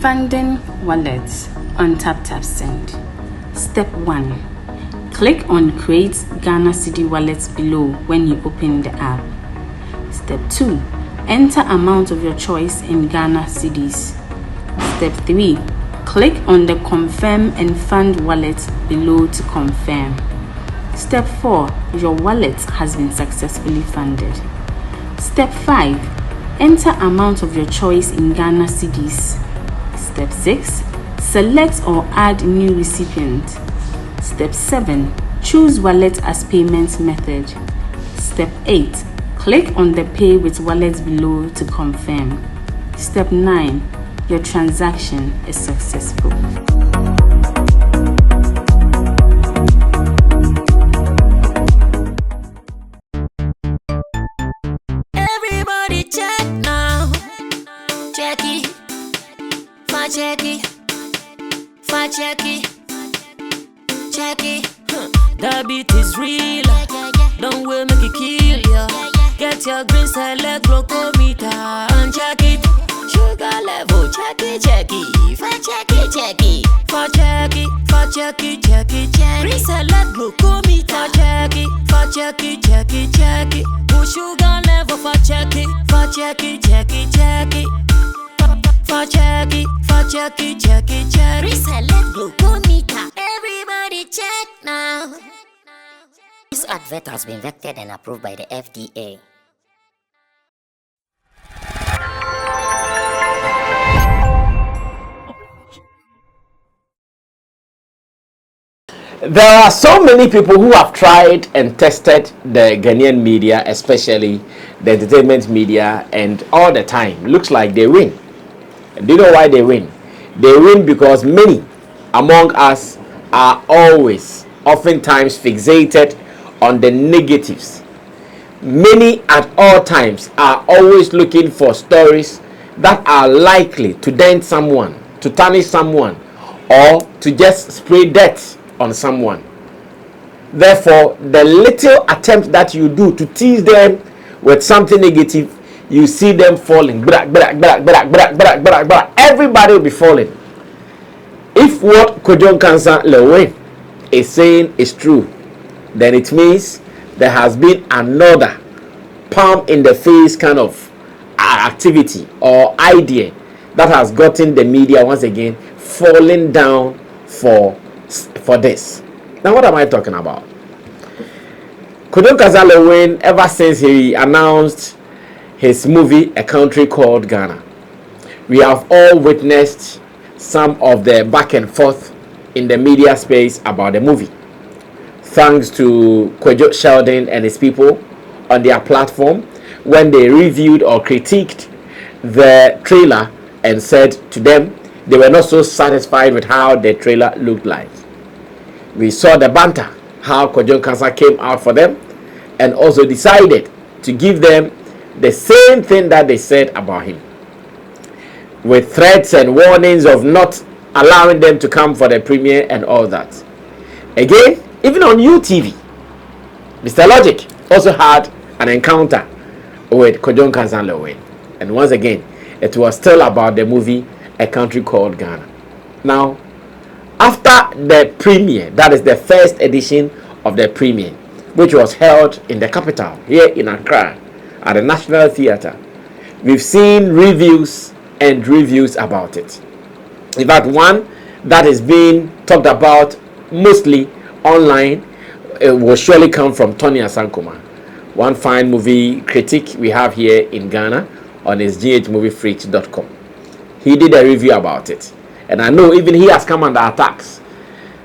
Funding wallets on Taptap Send. Step 1. Click on Create Ghana Cedi Wallets below when you open the app. Step 2. Enter amount of your choice in Ghana Cedis. Step 3. Click on the Confirm and Fund wallet below to confirm. Step 4. Your wallet has been successfully funded. Step 5. Enter amount of your choice in Ghana Cedis. Step 6. Select or add new recipient. Step 7. Choose wallet as payment method. Step 8. Click on the Pay with Wallet below to confirm. Step 9. Your transaction is successful. Everybody check now. Check it. Check it. Check it. Check it. That beat is real. Don't wait, make it kill ya. Get your green select glucometer and check it. Sugar level, check it. Check it. Check it. Check it. Green select glucometer. Check it. Push sugar level for check it. Check it. Reselect glucometer. Everybody check now. This advert has been vetted and approved by the FDA. There are so many people who have tried and tested the Ghanaian media, especially the entertainment media, and all the time looks like they win. Do you know why they win? They win because many among us are oftentimes fixated on the negatives. Many at all times are always looking for stories that are likely to dent someone, to tarnish someone, or to just spray dirt on someone. Therefore, the little attempt that you do to tease them with something negative, you see them falling. Everybody will be falling. If what Nkansah Lilwyn is saying is true, then it means there has been another palm in the face kind of activity or idea that has gotten the media once again falling down for this. Now, what am I talking about? Nkansah Lilwyn, ever since he announced his movie A Country Called Ghana, we have all witnessed some of the back and forth in the media space about the movie. Thanks to Kwadwo Sheldon and his people on their platform when they reviewed or critiqued the trailer and said to them they were not so satisfied with how the trailer looked like. We saw the banter, how Kwadwo Nkansah came out for them and also decided to give them the same thing that they said about him, with threats and warnings of not allowing them to come for the premiere and all that. Again, even on UTV, Mr. Logic also had an encounter with Kwadwo Nkansah Lilwyn. And once again, it was still about the movie A Country Called Ghana. Now, after the premiere, that is the first edition of the premiere, which was held in the capital, here in Accra, at the National Theatre, we've seen reviews and reviews about it. In fact, one that is being talked about mostly online, it will surely come from Tony Asankoma, one fine movie critic we have here in Ghana on his ghmoviefreak.com. He did a review about it, and I know even he has come under attacks,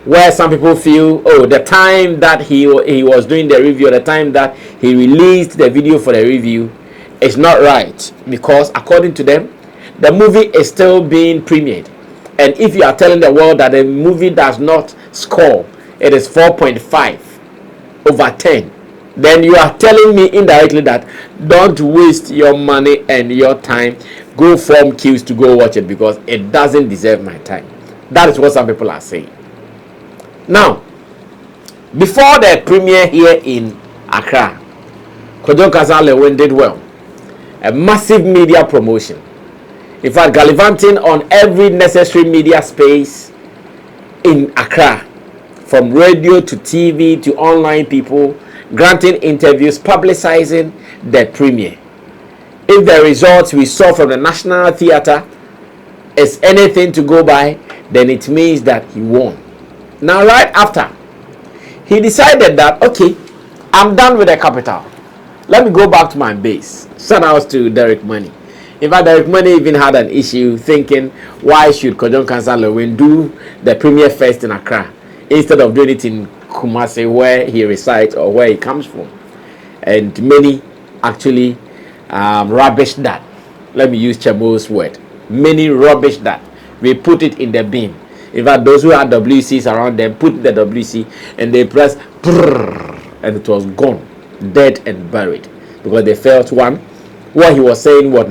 where some people feel, oh, the time that he was doing the review, the time that he released the video for the review is not right, because according to them, the movie is still being premiered. And if you are telling the world that the movie does not score, it is 4.5 over 10, then you are telling me indirectly that don't waste your money and your time, go form queues to go watch it because it doesn't deserve my time. That is what some people are saying. Now, before the premiere here in Accra, Kwadwo Nkansah Lilwyn did well. A massive media promotion. In fact, gallivanting on every necessary media space in Accra, from radio to TV to online people, granting interviews, publicizing the premiere. If the results we saw from the National Theatre is anything to go by, then it means that he won. Now, right after, he decided that, okay, I'm done with the capital. Let me go back to my base. Shout out to Derek Money. In fact, Derek Money even had an issue thinking, why should Nkansah Lilwyn do the premiere first in Accra instead of doing it in Kumasi, where he resides or where he comes from? And many actually rubbished that. Let me use Chemo's word. Many rubbished that. We put it in the bin. In fact, those who had WCs around them put the WC and they pressed and it was gone, dead and buried, because they felt, one, what he was saying was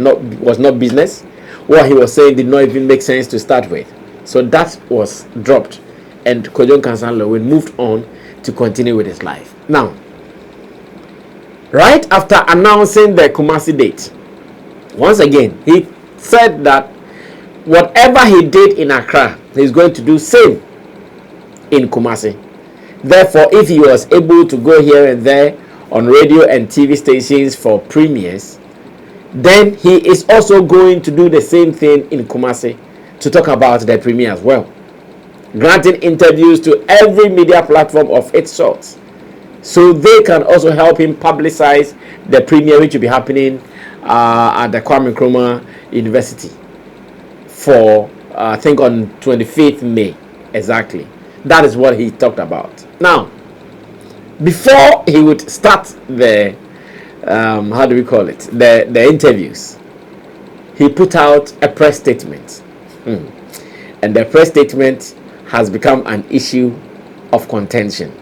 not business. What he was saying did not even make sense to start with. So that was dropped, and Nkansah Lilwyn moved on to continue with his life. Now, right after announcing the Kumasi date, once again he said that whatever he did in Accra, he's going to do same in Kumasi. Therefore, if he was able to go here and there on radio and TV stations for premieres, then he is also going to do the same thing in Kumasi to talk about the premiere as well, granting interviews to every media platform of its sort, so they can also help him publicize the premiere, which will be happening at the Kwame Nkrumah University for I think on 25th May exactly. That is what he talked about. Now, before he would start the how do we call it, the interviews, he put out a press statement, and the press statement has become an issue of contention.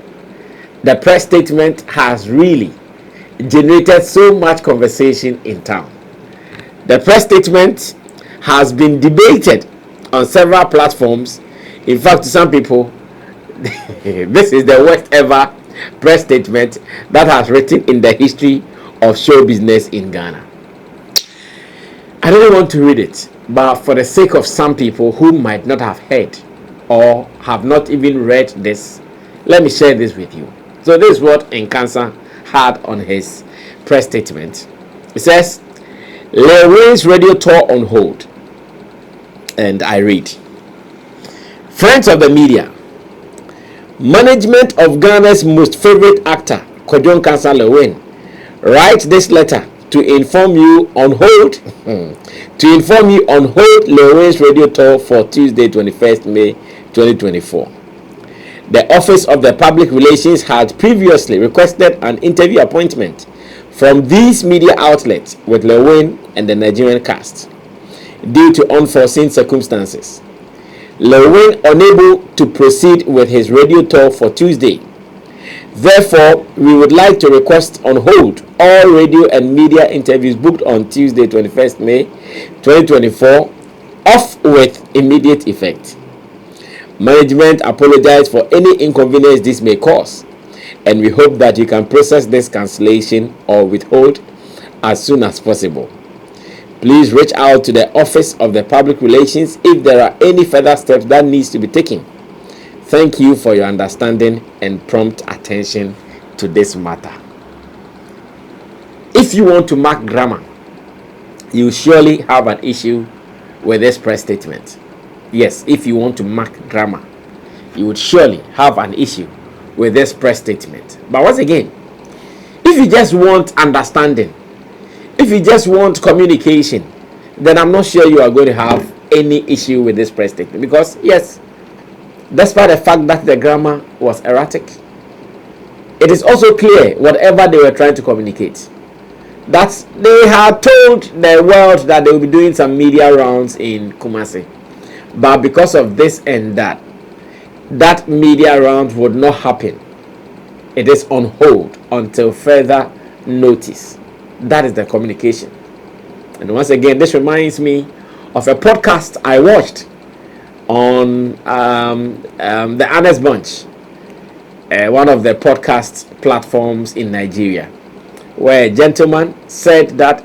The press statement has really generated so much conversation in town. The press statement has been debated on several platforms. In fact, to some people, this is the worst ever press statement that has written in the history of show business in Ghana. I don't want to read it, but for the sake of some people who might not have heard or have not even read this, let me share this with you. So this is what Nkansah had on his press statement. It says, Lilwyn's radio tour on hold. And I read, friends of the media, management of Ghana's most favorite actor, Nkansah Lilwyn, write this letter to inform you on hold Lilwyn's radio tour for Tuesday 21st May 2024. The Office of the Public Relations had previously requested an interview appointment from these media outlets with Lilwyn and the Nigerian cast. Due to unforeseen circumstances, Lilwyn unable to proceed with his radio tour for Tuesday. Therefore, we would like to request on hold all radio and media interviews booked on Tuesday 21st May 2024 off with immediate effect. Management apologizes for any inconvenience this may cause, and we hope that you can process this cancellation or withhold as soon as possible. Please reach out to the Office of the Public Relations if there are any further steps that needs to be taken. Thank you for your understanding and prompt attention to this matter. If you want to mark grammar, you surely have an issue with this press statement. Yes, if you want to mark grammar, you would surely have an issue with this press statement. But once again, if you just want understanding, if you just want communication, then I'm not sure you are going to have any issue with this press statement. Because yes, despite the fact that the grammar was erratic, it is also clear whatever they were trying to communicate, that they had told the world that they will be doing some media rounds in Kumasi. But because of this and that media round would not happen. It is on hold until further notice. That is the communication. And once again, this reminds me of a podcast I watched on the Honest Bunch, one of the podcast platforms in Nigeria, where a gentleman said that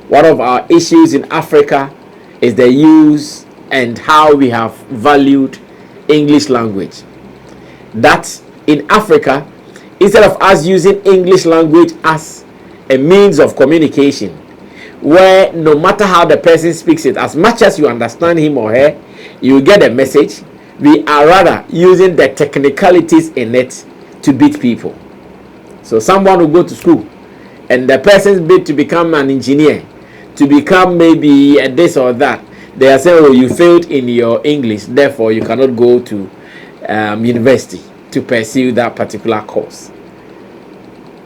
one of our issues in Africa is the use and how we have valued English language. That in Africa, instead of us using English language as a means of communication, where no matter how the person speaks it, as much as you understand him or her, you get a message, we are rather using the technicalities in it to beat people. So someone will go to school and the person's bid to become an engineer, to become maybe a this or that, they are saying, oh, you failed in your English, therefore you cannot go to university to pursue that particular course.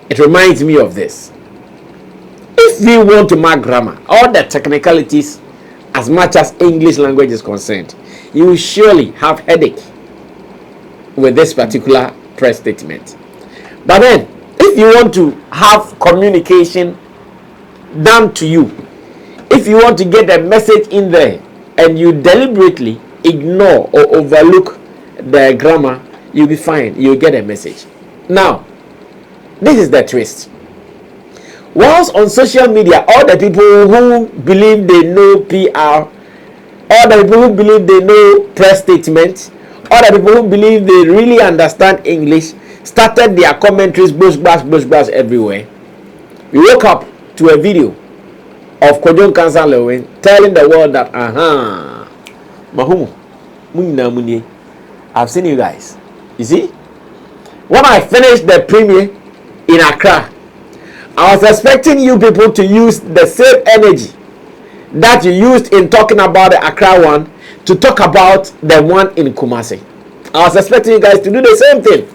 It reminds me of this. If we want to mark grammar, all the technicalities, as much as English language is concerned, you will surely have headache with this particular press statement. But then, if you want to have communication done to you, if you want to get a message in there and you deliberately ignore or overlook the grammar, you'll be fine. You'll get a message. Now, this is the twist. Whilst on social media, all the people who believe they know PR, all the people who believe they know press statements, all the people who believe they really understand English, started their commentaries, bush bash everywhere. We woke up to a video of Nkansah Lilwyn telling the world that, Mahumu, I've seen you guys. You see? When I finished the premiere in Accra, I was expecting you people to use the same energy that you used in talking about the Accra one to talk about the one in Kumasi. I was expecting you guys to do the same thing.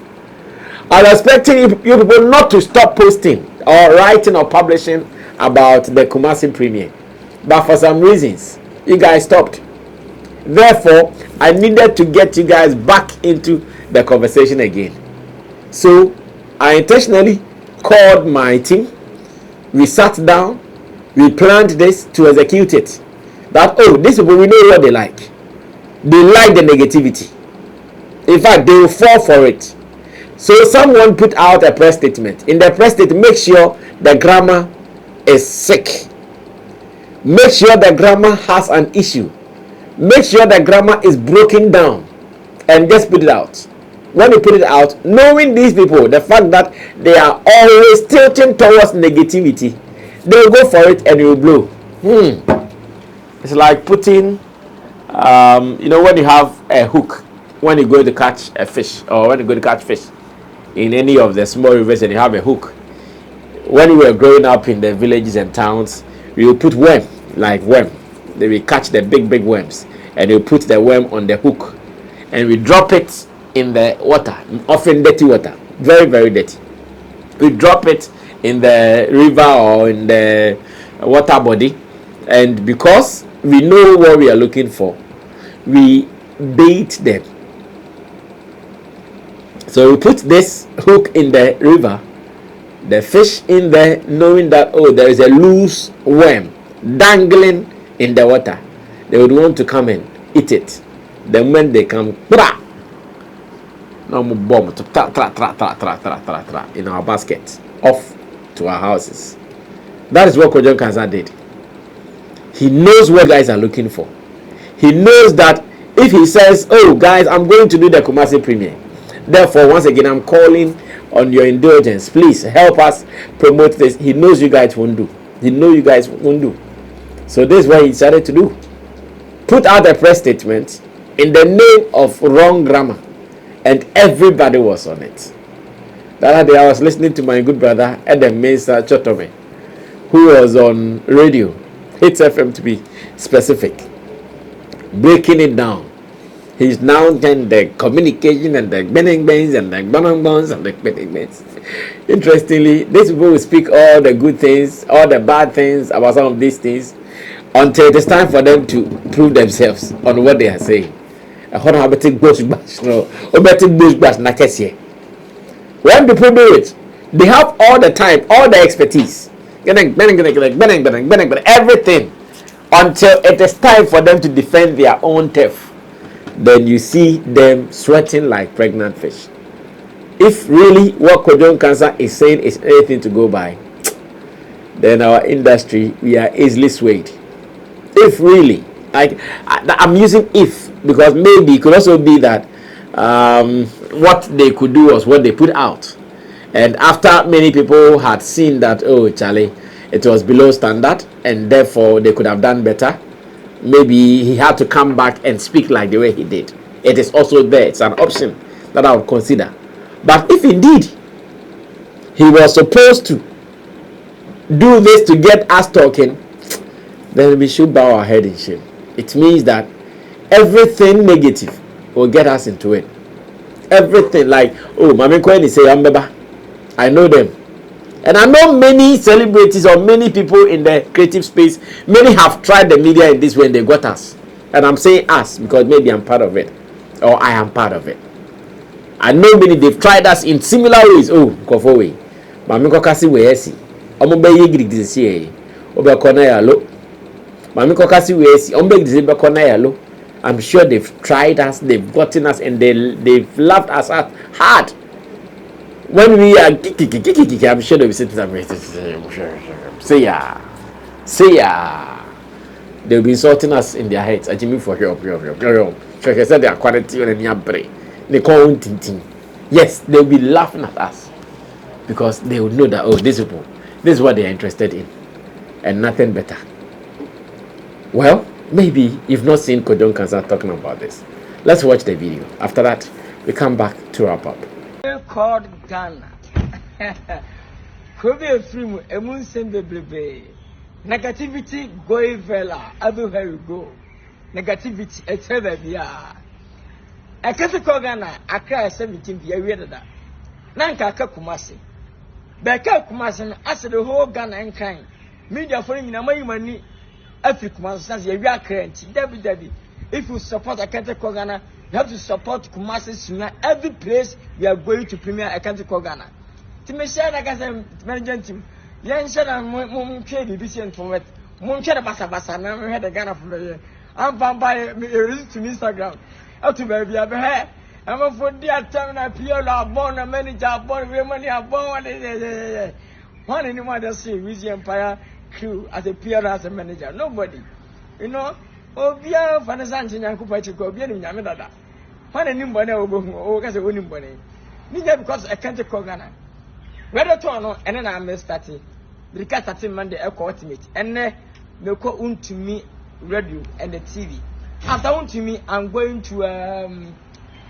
I was expecting you people not to stop posting or writing or publishing about the Kumasi premiere. But for some reasons, you guys stopped. Therefore, I needed to get you guys back into the conversation again. So, I intentionally called my team. We sat down. We planned this to execute it. That, oh, these people, we know what they like. They like the negativity. In fact, they will fall for it. So someone put out a press statement. In the press statement, make sure the grammar is sick. Make sure the grammar has an issue. Make sure the grammar is broken down. And just put it out. When you put it out, knowing these people, the fact that they are always tilting towards negativity, they will go for it and it will blow. It's like putting, when you have a hook, when you go to catch a fish, or when you go to catch fish in any of the small rivers and you have a hook. When we were growing up in the villages and towns, we will put worm, like worm. They will catch the big worms and you put the worm on the hook and we drop it in the water, often dirty water, very, very dirty. We drop it in the river or in the water body, and because we know what we are looking for, we bait them. So we put this hook in the river, the fish in there, knowing that, oh, there is a loose worm dangling in the water. They would want to come and eat it. Then when they come, no more bomb in our basket, off to our houses. That is what Nkansah did. He knows what guys are looking for. He knows that if he says, oh guys, I'm going to do the Kumasi premiere, therefore once again I'm calling on your indulgence, please help us promote this. He knows you guys won't do. He knows you guys won't do. So this is what he decided to do. Put out a press statement in the name of wrong grammar, and everybody was on it. The other day I was listening to my good brother Edem Mensah Chotome, who was on radio, Hits FM to be specific, breaking it down. He's now done the communication and the bending bands and the bongs and the bending bands. Interestingly, these people will speak all the good things, all the bad things about some of these things, until it is time for them to prove themselves on what they are saying. When people do it, they have all the time, all the expertise, everything, until it is time for them to defend their own turf. Then you see them sweating like pregnant fish. If really what Nkansah is saying is anything to go by, then our industry, we are easily swayed. If really I'm using if because maybe it could also be that what they could do was what they put out, and after many people had seen that, oh Charlie, it was below standard and therefore they could have done better, maybe he had to come back and speak like the way he did. It is also there. It's an option that I would consider. But if indeed he was supposed to do this to get us talking, then we should bow our head in shame. It means that everything negative will get us into it. Everything like, oh, Mami Kweni say, I know them. And I know many celebrities or many people in the creative space, many have tried the media in this way and they got us. And I'm saying us because maybe I'm part of it. Or I am part of it. I know many, they've tried us in similar ways. Oh, Kofo way. Mami Kokasi we esi. Omo be yigri disi obe kona yalo. Mami Kokasi we esi. Omo be disi be kona yalo. I'm sure they've tried us, they've gotten us, and they've laughed us out hard. When we are I'm sure they'll be sitting there. Say ya. They'll be insulting us in their heads. I mean for help. They said they are quality and your brain. They call tinting. Yes, they'll be laughing at us because they will know that, oh, these people, this is what they are interested in, and nothing better. Well, maybe you've not seen Nkansah talking about this. Let's watch the video. After that, we come back to wrap up. Called Ghana. Could be a film, a moon baby. Negativity going fella everywhere you go. Negativity, etc. I can't call Ghana. I cry 17 years. Nanka Kumasi. Beka Kumasi, I said the whole Ghana and kind. Media for him, my money. African says you are current. Debbie. If you support a country called Ghana, you have to support Kumasi sooner. Every place we are going to premiere a country called Ghana. To me, share like I said, management team. Yan said, I'm BBC and from it. Munchada Basa, now we had a Ghana from the I'm bound by a to Instagram. How to baby, I've had. I'm a for dear time. I appear born a manager, born money, I'm born. One anyone that see Wizzy Empire crew as a peer as a manager. Nobody. You know. Oh, Bia Fanasan and Kupachi, Bia in Yamada. When a new money or as a winning money. Neither because I can't call Ghana. Whether to or and then I'm starting. Because that's Monday, a ultimate. And then they call to me radio and the TV. After to me, I'm going to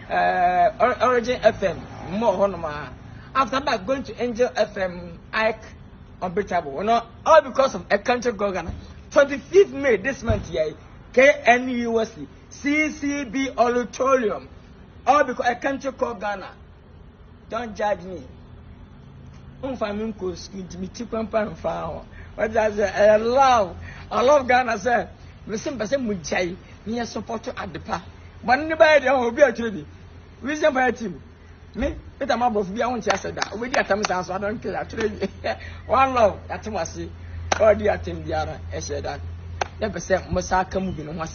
Origin FM, more Honoma. After that, going to Angel FM, Ike, unbeatable. You know, all because of a country called Ghana. 25th May this month, yeah. KNUSC, CCB Auditorium, all because a country called Ghana. Don't judge me. I love Ghana, sir. We simply say, Munchai, me a supporter at the park. But nobody will be a tribute. Reason by a team. Me, it's a mob of beyond that. We get them, so I don't care. One love, at Kumasi, or the attempt the other, I said that. Never said Mosaka moving on one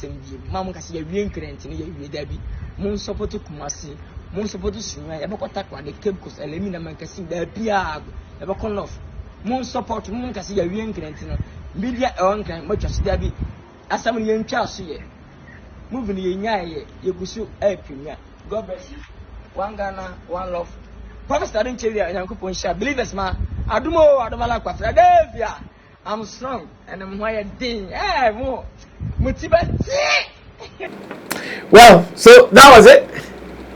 Mamma can see a reincarnate in a Debbie. Moon support to Kumasi, Moon support to Sing, ever contact the Cape Coast, Elimina man can see the Piag, ever con off. Moon support Moon can see a reincarnate. Media on can much as Debbie. As some young child see it. Moving the Yaya, you could sue a premier. God bless you. One Ghana, one love. Promise starting Chile and Uncle Ponsha. Believe us, ma. I do more, I don't like Philadelphia. I'm strong and I'm wired ding. Hey, more. Well, so that was it.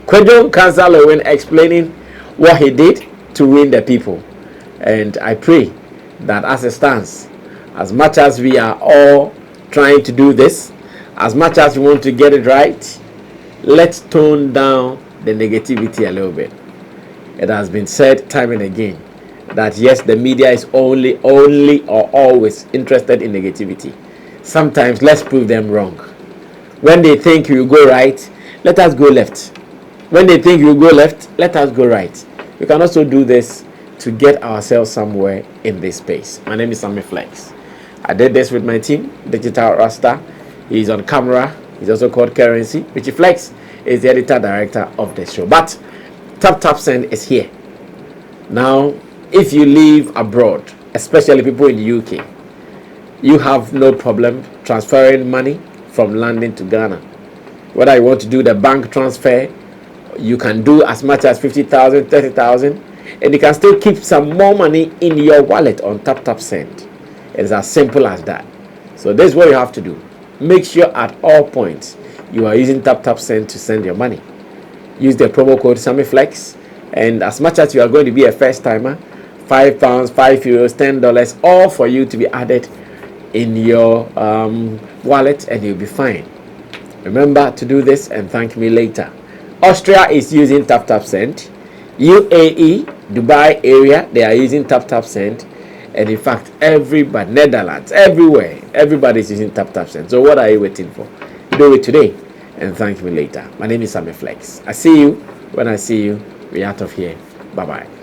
Kwadwo Nkansah explaining what he did to win the people. And I pray that as it stands, as much as we are all trying to do this, as much as we want to get it right, let's tone down the negativity a little bit. It has been said time and again that yes, the media is only or always interested in negativity. Sometimes let's prove them wrong. When they think you go right, let us go left. When they think you go left, let us go right. We can also do this to get ourselves somewhere in this space. My name is Sammy Flex. I did this with my team, Digital Rasta. He's on camera. He's also called Currency. Richie Flex is the editor director of the show. But Taptap Send is here. Now, if you live abroad, especially people in the UK, you have no problem transferring money from London to Ghana. Whether you want to do the bank transfer, you can do as much as 50,000, 30,000, and you can still keep some more money in your wallet on Taptap Send. It's as simple as that. So this is what you have to do. Make sure at all points you are using Taptap Send to send your money. Use the promo code SammyFlex, and as much as you are going to be a first timer, £5, €5, $10, all for you to be added in your wallet, and you'll be fine. Remember to do this and thank me later. Austria is using Taptap Send. UAE, Dubai area, they are using Taptap Send. And in fact, everybody, Netherlands, everywhere, everybody is using Taptap Send. So what are you waiting for? Do it today and thank me later. My name is Sammy Flex. I see you when I see you. We're out of here. Bye-bye.